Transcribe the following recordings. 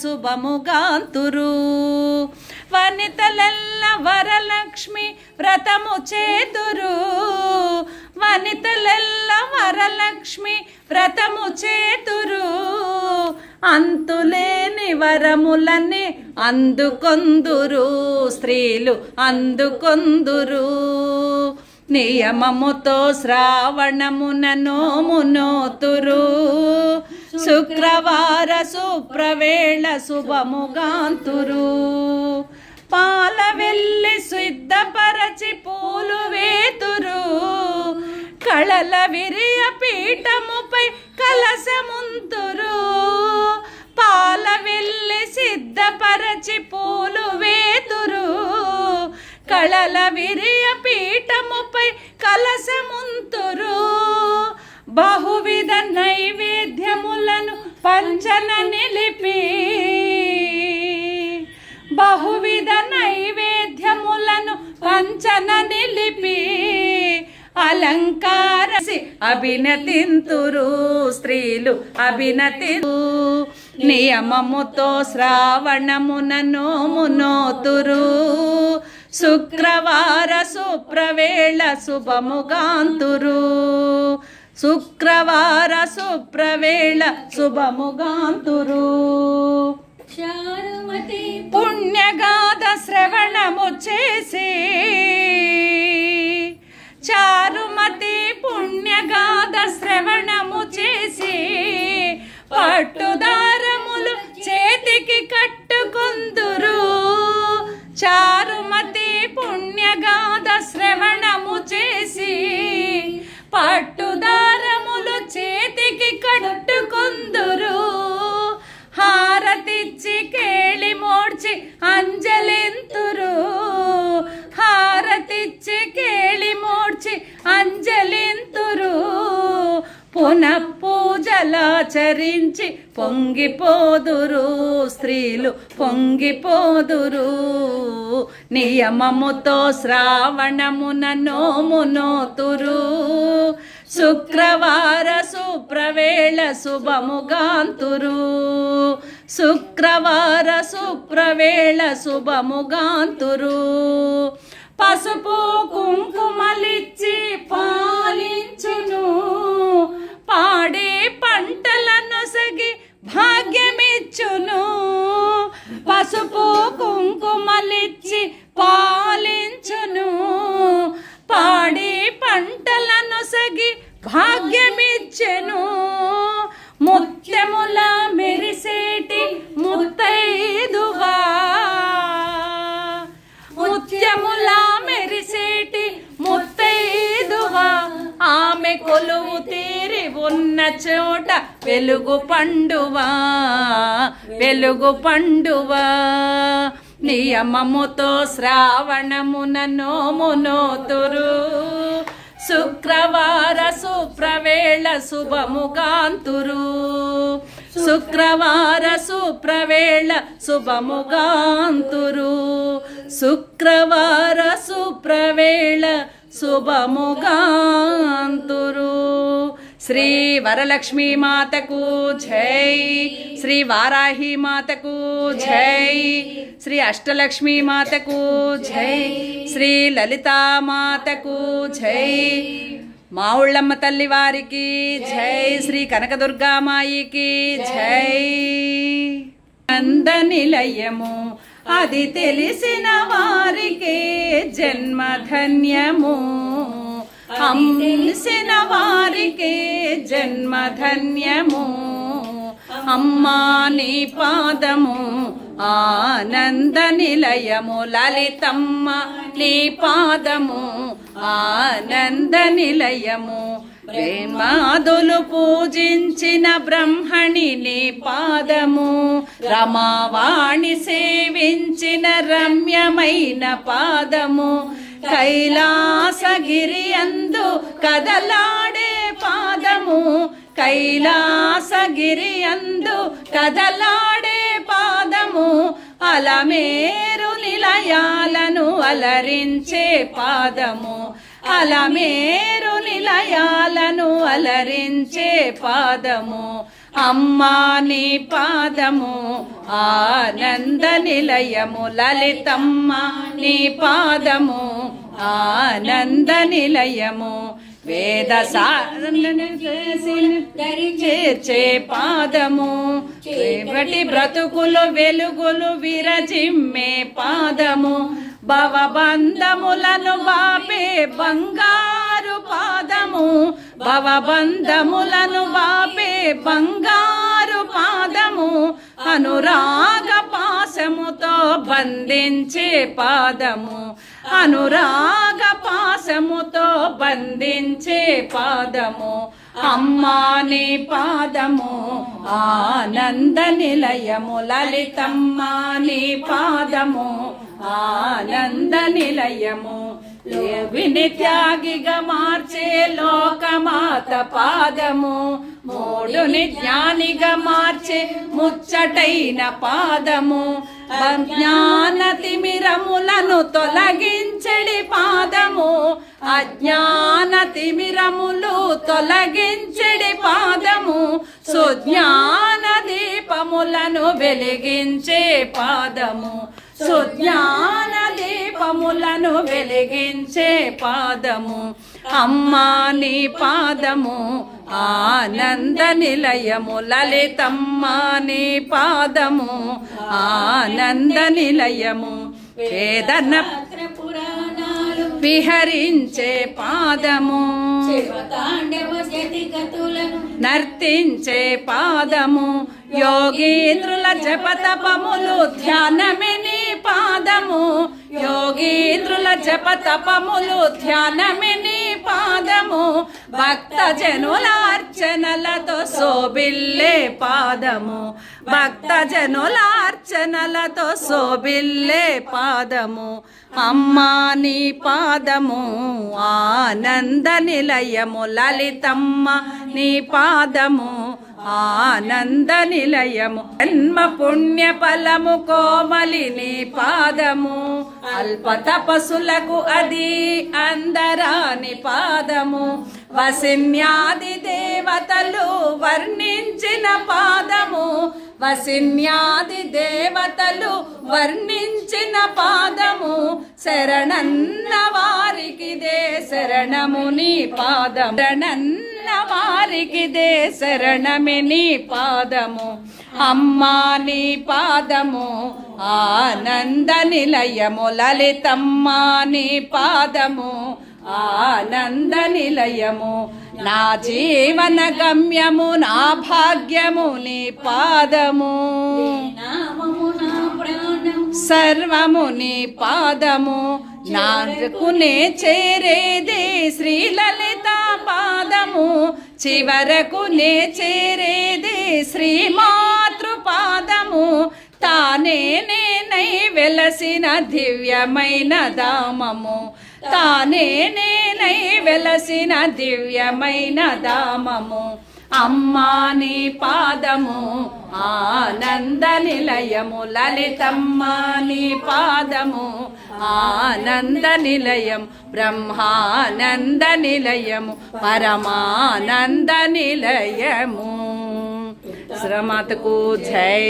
శుభముగాంతురు వనితలెల్ల వరలక్ష్మి వ్రతము చేతురు వనితలెల్ల వరలక్ష్మి వ్రతము చేతురు అంతులేని వరములని అందుకొందురు స్త్రీలు అందుకొందురు నియమముతో శ్రావణమున నోము నోతురు శుక్రవార సుప్రవేళ శుభముగాంతురు పాల వెళ్ళి సిద్ధపరచి పూలు వేతురు కళల విరియ పీఠముపై కలశముంతురు పాల వెళ్ళి సిద్ధపరచి పూలు వేతురు కళల విరియ పీఠముపై కలశముంతురు బహువిధ నైవేద్యములను పంచన నిలిపి బహువిధ నైవేద్యములను పంచన నిలిపి అలంకారసి అభినతింతురు స్త్రీలు అభినతింతు నియమముతో శ్రావణమున నోము నోతురు శుక్రవార సుప్రవేళ శుభముగాంతురు శుక్రవార సుప్రవేళ శుభముగాంతురు పుణ్యగాథ శ్రవణము చేసి చారుమతి పుణ్యగాథ శ్రవణము చేసి పట్టుదారములు చేతికి కట్టుకొందురు చారుమతి పుణ్యగాథ శ్రవణము చేసి పట్టుదారములు చేతికి కట్టుకొందురు హారతిచ్చి కేళి మోడ్చి అంజలింతురు హారతిచ్చి కేళి మోడ్చి అంజలింతురు పునః పూజలాచరించి పొంగిపోదురు స్త్రీలు పొంగిపోదురు నియమముతో శ్రావణమున నోము నోతురు శుక్రవార సుప్రవేళ శుభముగాంతురు శుక్రవార సుప్రవేళ శుభముగాంతురు పసుపు కుంకుమలిచ్చి పాలించును పాడే పంటలను సగి భాగ్యమిచ్చును పసుపు కుంకుమలిచ్చి పాలించును పాడే పంటలను సగి భాగ్యమిచ్చెను ముత్యముల మెరిసేటి ముత్తైదువా ముత్యముల మెరిసేటి ముత్తైదువా ఆమె కొలువు తీరి ఉన్న చోట వెలుగు పండువా వెలుగు పండువా నియమముతో శ్రావణమున నోము నోతురు శుక్రవార సుప్రవేళ శుభముగాంతురు శుక్రవార సుప్రవేళ శుభముగాంతురు శుక్రవార సుప్రవేళ శుభముగాంతురు శ్రీ వరలక్ష్మీ మాతకు జై శ్రీ వారాహి మాతకు జై శ్రీ అష్టలక్ష్మీ మాతకు జై శ్రీ లలితా మాతకు జై మావుళ్ళమ్మ తల్లి వారికి జై శ్రీ కనకదుర్గామాయికి జై నందనిలయము అది తెలిసిన వారికి జన్మధన్యము అంసిన వారికి జన్మధన్యము అమ్మా నీ పాదము ఆనంద నిలయము లలితమ్మ నీ పాదము ఆనంద నిలయము వేమాదులు పూజించిన బ్రహ్మణి నీ పాదము రమావాణి సేవించిన రమ్యమైన పాదము కైలాసగిరి అందు కదలాడే పాదము కైలాసగిరి అందు కదలాడే పాదము అలమేరు నిలయాలను అలరించే పాదము అలమేరు నిలయాలను అలరించే పాదము అమ్మా నీ పాదము ఆనంద నిలయము లలితమ్మ నీ పాదము ఆనంద నిలయము వేద చేర్చే పాదము రేపటి బ్రతుకులు వెలుగులు విరజిమ్మే పాదము భవబంధములను బాపే బంగారు పాదము భవబంధములను బాపే బంగారు పాదము అనురాగ పాశముతో బంధించే పాదము అనురాగ పాశముతో బంధించే పాదము అమ్మా నీ పాదము ఆనంద నిలయము లలితమ్మ నీ పాదము ఆనంద నిలయము విని త్యాగిగా మార్చే లోకమాత పాదము మూడుని జ్ఞానిగా మార్చే ముచ్చటైన పాదము జ్ఞాన తిమిరములను తొలగించడి పాదము అజ్ఞాన తిమిరములు తొలగించడి పాదము సుజ్ఞాన దీపములను వెలిగించే పాదము సుజ్ఞాన దీపములను వెలిగించే పాదము అమ్మా నీ పాదము ఆనంద నిలయము లలితమ్మ నీ పాదము ఆనంద నిలయము వేదన పురాణాలు విహరించే పాదము నర్తించే పాదము యోగీంద్రుల జపతపములు ధ్యానమే నీ పాదము యోగీంద్రుల జపతపములు ధ్యానమే నీ పాదము భక్త జనుల అర్చనలతో శోభిల్లే పాదము భక్త జనుల అర్చనలతో శోభిల్లే పాదము అమ్మా నీ పాదము ఆనంద నిలయము లలితమ్మ నీ పాదము ఆనంద నిలయము జన్మ పుణ్య ఫలము కోమలి నీ పాదము అల్ప తపస్సులకు అది అందరాని పాదము వసిన్యాది దేవతలు వర్ణించిన పాదము వసిన్యాది దేవతలు వర్ణించిన పాదము శరణన్న వారికిదే శరణము నీ పాదము శరణన్న వారికిదే శరణమి నీ పాదము అమ్మా నీ పాదము ఆనంద నిలయము లలితమ్మ నీ పాదము ఆనంద నిలయము నా జీవన గమ్యము నా భాగ్యము నీ పాదము సర్వము నీ పాదము నాకు నే చేరేదే శ్రీలలిత పాదము చివరకు నే చేరేదే శ్రీమాతృ పాదము తానే నేనై వెలసిన దివ్యమైన ధామము తానే నేనై వెలసిన దివ్యమైన ధామము అమ్మా నీ పాదము ఆనంద నిలయము లలితమ్మ నీ పాదము ఆనంద నిలయం బ్రహ్మానంద నిలయము పరమానంద నిలయము శ్రమతకు జై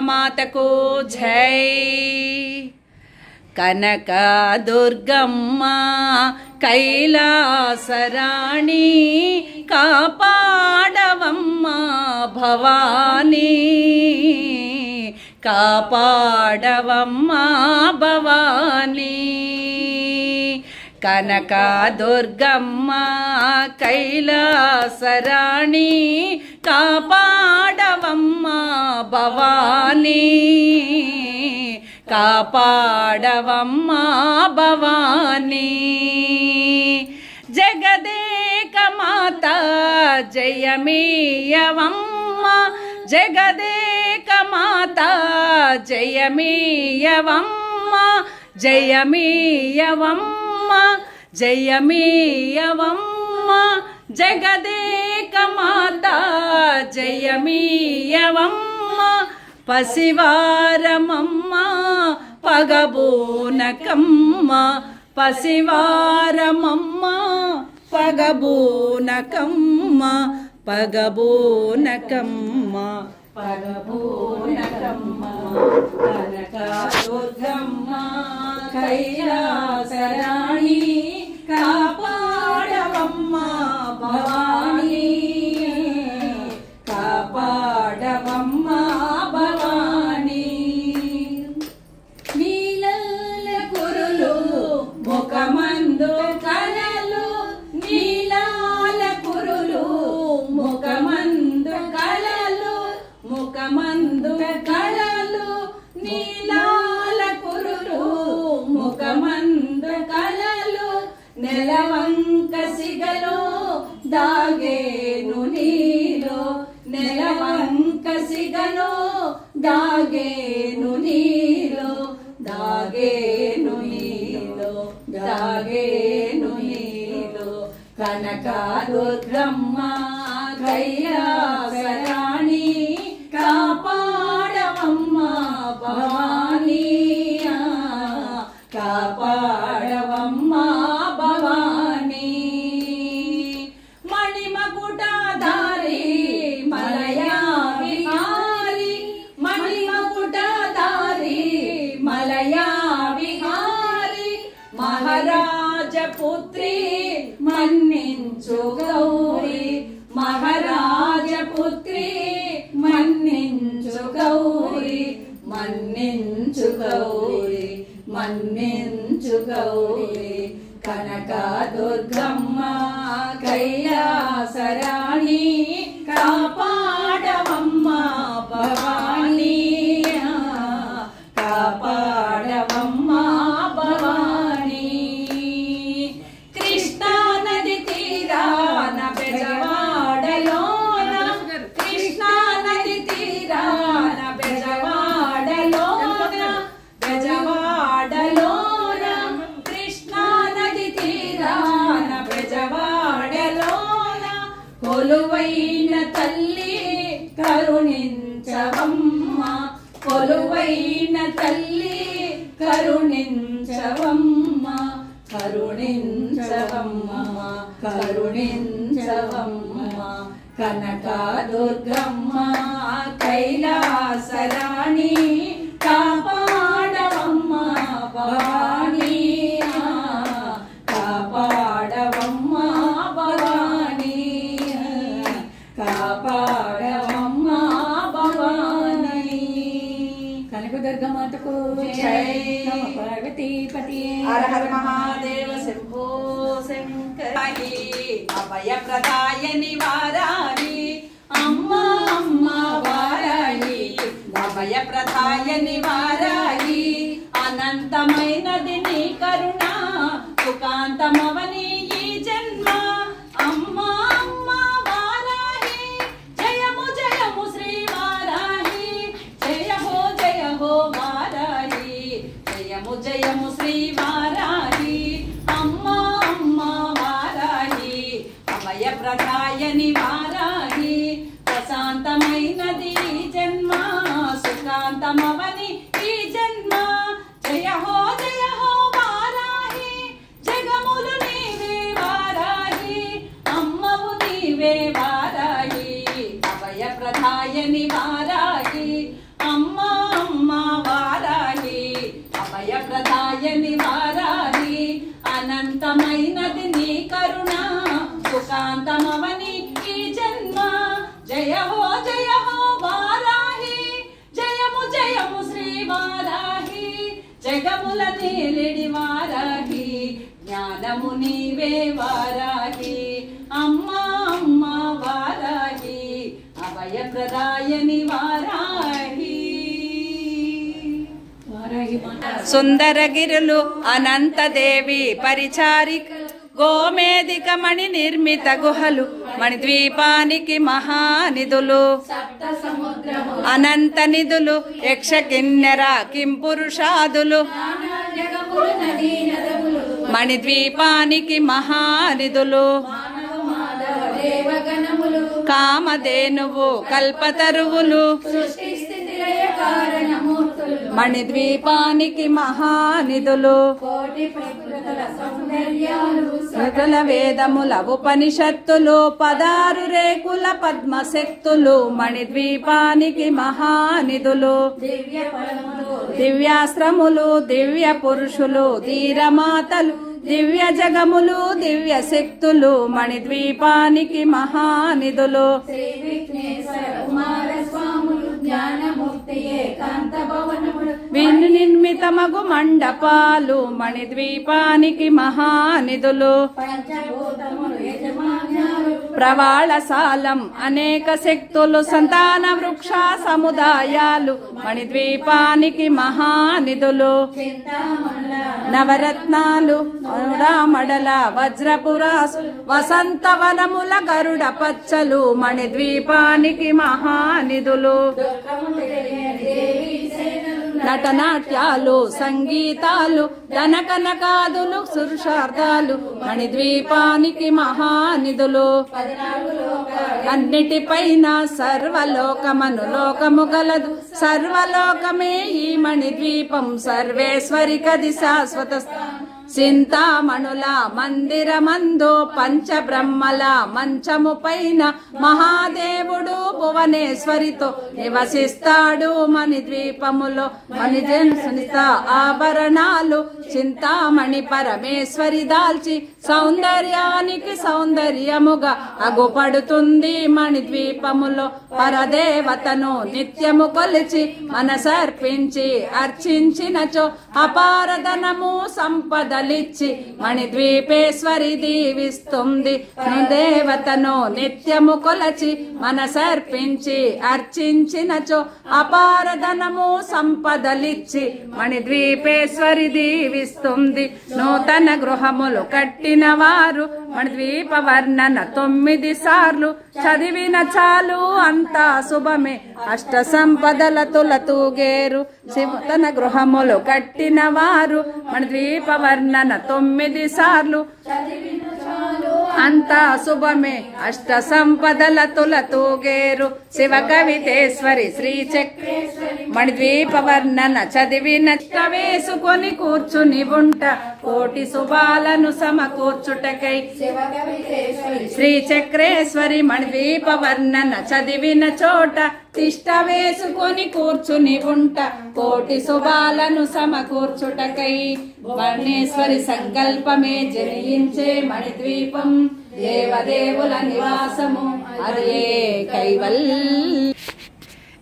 మాతకు జై కనక దుర్గమ్మ కైలాసరాణి కాపాడవమ్మ భవానీ కాపాడవమ్మ భవానీ కనక దుర్గమ్మ కైలాసరాణి కాపాడవమ్మ భవానీ కాపాడవమ్మ భవానీ జగదేక మాత జయమీయవమ్మ జగదేక మాత జయమీయవమ్మ జయమీయవమ్మ జయమీయవమ్మ జగదేక మాత జయమీయవమ్మ పసివారమమ్మ పగబూనకమ్మ పసివారమమ్మ పగబూనకమ్మ పగబూనకమ్మ పరపూర్ణకమ్మ కనకదుర్గమ్మ కైలాసరాణి కాపాడవమ్మ భవానీ కాపాడవమ్మ భవానీ నీలాల కురులు ముఖమందు కలలు నీలాల కురులు ముఖమందు కలలు ముఖమందు కలలు నీలాల కురులు ముఖమందు కలలు నెలవంక సిగలో దాగేను నీలో నెలవంక సిగలో దాగేను నీలో దాగేను నీలో దాగేను నీలో కనకదుర్గమ్మ కైలాసరాణి కాపాడవమ్మ భవానీ కాపాడవమ్మ భవానీ మణిమకుటధారి మలయా విహారి మణిమకుటధారి మలయా విహారి మహారాజ పుత్రి మన్నించు గౌరి మహారాజ పుత్రి మన్నించు గౌరి మన్నించు గౌరి మన్నించు గౌరి కనకదుర్గమ్మ కైలాసరాణి కాపాడవమ్మ భవానీ కాపాడవమ్మ భవానీ కృష్ణా నది తీరాన బెజవాడలోన కృష్ణా నది తీరాన బెజవాడలోన బెజవాడలోన కృష్ణా నది తీరాన బెజవాడలోన కొలువైన తల్లి కరుణించవమ్మ కొలువైన తల్లి కరుణించవమ్మ కరుణించవమ్మ కరుణించవమ్మ కనకదుర్గమ్మ కైలాసరాణి కాపాడవమ్మ భవానీ కాపాడవమ్మ భవానీ కాపాడవమ్మ భవానీ కనకదుర్గమాతకు జై పార్వతీపతి హర హర మహాదేవ శంభో శంకర అభయ ప్రదాయని వారాహి అమ్మ అమ్మ వారాహి అభయ ప్రదాయని వారాహి అనంతమైనది నీ కరుణ సుకాంతమవని ఈ జన్మ అమ్మ అమ్మ వారాహి జయము జయము శ్రీ వారాహి జయ హో వారాహి జయము జయము శ్రీ వారాహి అమ్మ అమ్మ వారాహి అభయ ప్రదాయని వారాహి ప్రశాంతమైనది ఈ జన్మ సుఖాంతమవని ఈ జన్మ జయ హో వారాహి జగములు నీవే వారాహి అమ్మవు నీవే వారాహి అభయ ప్రదాయని వారాహి అమ్మ అమ్మ వారాహి అభయ ప్రదాయని వారాహి అనంతమైనది నీ కరుణ సుఖాంతమవని ఈ జన్మ జయ హో వారాహి జయము జయము శ్రీ వారాహి జగముల నేలిడి వారాహి జ్ఞానము నీవే వారాహి అమ్మ అమ్మ వారాహి అభయ ప్రదాయని వారాహి సుందరగిరులు అనంతదేవి పరిచారిక గోమేదిక మణి నిర్మిత గుహలు మణిద్వీపానికి మహానిధులు అనంత నిధులు యక్ష కిన్నెర కింపురుషాదులు మణిద్వీపానికి మహానిధులు కామధేనువు కల్పతరువులు మణిద్వీపానికి మహానిధులు సకల వేదముల ఉపనిషత్తులు 16 రేకుల పద్మశక్తులు మణిద్వీపానికి మహానిధులు దివ్యాస్త్రములు దివ్య పురుషులు ధీరమాతలు దివ్య జగములు దివ్య శక్తులు మణిద్వీపానికి మహానిధులు విను నిర్మితమగు మండపాలు మణిద్వీపానికి మహానిధులు ప్రవాళసాలం అనేక శక్తులు సంతాన వృక్ష సముదాయాలు మణిద్వీపానికి మహానిధులు నవరత్నాలు రామడల వజ్రపురాసు వసంతవనముల గరుడ పచ్చలు మణిద్వీపానికి మహానిధులు నటనాట్యాలు సంగీతాలు ధనకనకాదులు సురుషార్థాలు మణిద్వీపానికి మహానిధులు అన్నిటిపైన సర్వలోకమను లోకము గలదు సర్వలోకమే ఈ మణిద్వీపం సర్వేశ్వరి కది శాశ్వత చింతామణుల మందిరమందు పంచబ్రహ్మల మంచము పైన మహాదేవుడు భువనేశ్వరితో నివసిస్తాడు మణిద్వీపములో మణిజన్సునిత ఆభరణాలు చింతామణి పరమేశ్వరి దాల్చి సౌందర్యానికి సౌందర్యముగా అగుపడుతుంది మణిద్వీపములో పరదేవతను నిత్యము కొలిచి మనసర్పించి అర్చించినచో అపారధనము సంపదలిచ్చి మణిద్వీపేశ్వరి దీవిస్తుంది దేవతను నిత్యము కొలచి మనసర్పించి అర్చించినచో అపారధనము సంపదలిచ్చి మణిద్వీపేశ్వరి దీవిస్తుంది నూతన గృహములు కట్టిన వారు మణిద్వీప వర్ణన 9 సార్లు చదివిన చాలు అంతా శుభమే అష్ట సంపదల తులతూగేరు నూతన గృహములు కట్టిన వారు మణిద్వీప వర్ణన 9 సార్లు అంతా శుభమే అష్ట సంపదల తులతూగేరు శివ కవితేశ్వరి శ్రీచక్రేశ్వరి మణిద్వీప వర్ణన చదివిన వేసుకొని కూర్చుని ఉంట కోటి శుభాలను సమకూర్చుటకై శ్రీచక్రేశ్వరి మణిద్వీప వర్ణన చదివిన చోట తిష్ట వేసుకొని కూర్చుని ఉంట కోటి శుభాలను సమకూర్చుటకై వర్ణేశ్వరి సంకల్పమే జనించే మణిద్వీపం దేవదేవుల నివాసము అదే కైవల్.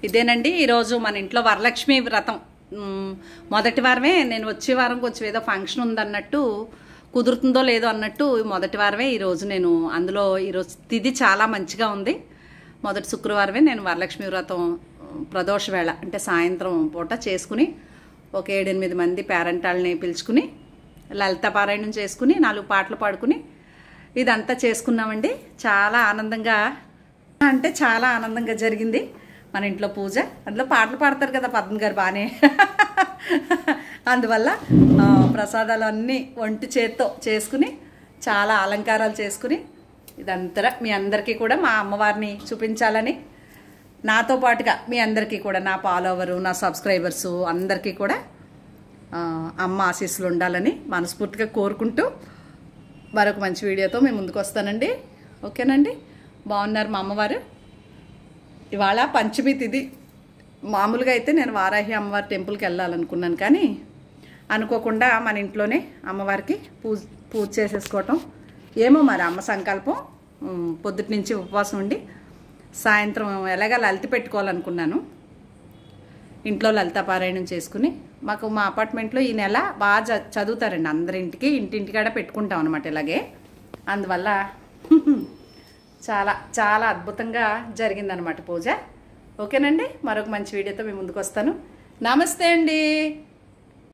ఇదేనండి ఈరోజు మన ఇంట్లో వరలక్ష్మి వ్రతం మొదటి వారమే. నేను వచ్చే వారం కొంచెం ఏదో ఫంక్షన్ ఉందన్నట్టు కుదురుతుందో లేదో అన్నట్టు మొదటి వారమే ఈరోజు నేను అందులో ఈరోజు తిథి చాలా మంచిగా ఉంది. మొదటి శుక్రవారమే నేను వరలక్ష్మి వ్రతం ప్రదోష వేళ అంటే సాయంత్రం పూట చేసుకుని ఒక 7-8 మంది పేరెంటాళ్ళని పిలుచుకుని లలిత పారాయణం చేసుకుని 4 పాటలు పాడుకుని ఇదంతా చేసుకున్నామండి. చాలా ఆనందంగా అంటే చాలా ఆనందంగా జరిగింది మన ఇంట్లో పూజ. అందులో పాటలు పాడతారు కదా పద్మ గారు బాగానే. అందువల్ల ప్రసాదాలు అన్నీ ఒంటి చేత్తో చేసుకుని చాలా అలంకారాలు చేసుకుని ఇదంతా మీ అందరికీ కూడా మా అమ్మవారిని చూపించాలని నాతో పాటుగా మీ అందరికీ కూడా నా ఫాలోవరు నా సబ్స్క్రైబర్సు అందరికీ కూడా అమ్మ ఆశీస్సులు ఉండాలని మనస్ఫూర్తిగా కోరుకుంటూ మరొక మంచి వీడియోతో మేము ముందుకు వస్తానండి. ఓకేనండి, బాగున్నారు మా అమ్మవారు. ఇవాళ పంచమి తిథి. మామూలుగా అయితే నేను వారాహి అమ్మవారి టెంపుల్కి వెళ్ళాలనుకున్నాను, కానీ అనుకోకుండా మన ఇంట్లోనే అమ్మవారికి పూజ చేసేసుకోవటం ఏమో మరి అమ్మ సంకల్పం. పొద్దుటి నుంచి ఉపవాసం ఉండి సాయంత్రం ఎలాగా లలిత పెట్టుకోవాలనుకున్నాను. ఇంట్లో లలిత పారాయణం చేసుకుని మాకు మా అపార్ట్మెంట్లో ఈ నెల బాగా చదువుతారండి. అందరింటికి ఇంటింటికాడ పెట్టుకుంటాం అనమాట ఇలాగే. అందువల్ల చాలా చాలా అద్భుతంగా జరిగిందనమాట పూజ. ఓకేనండి, మరొక మంచి వీడియోతో మేము ముందుకు వస్తాను. నమస్తే అండి.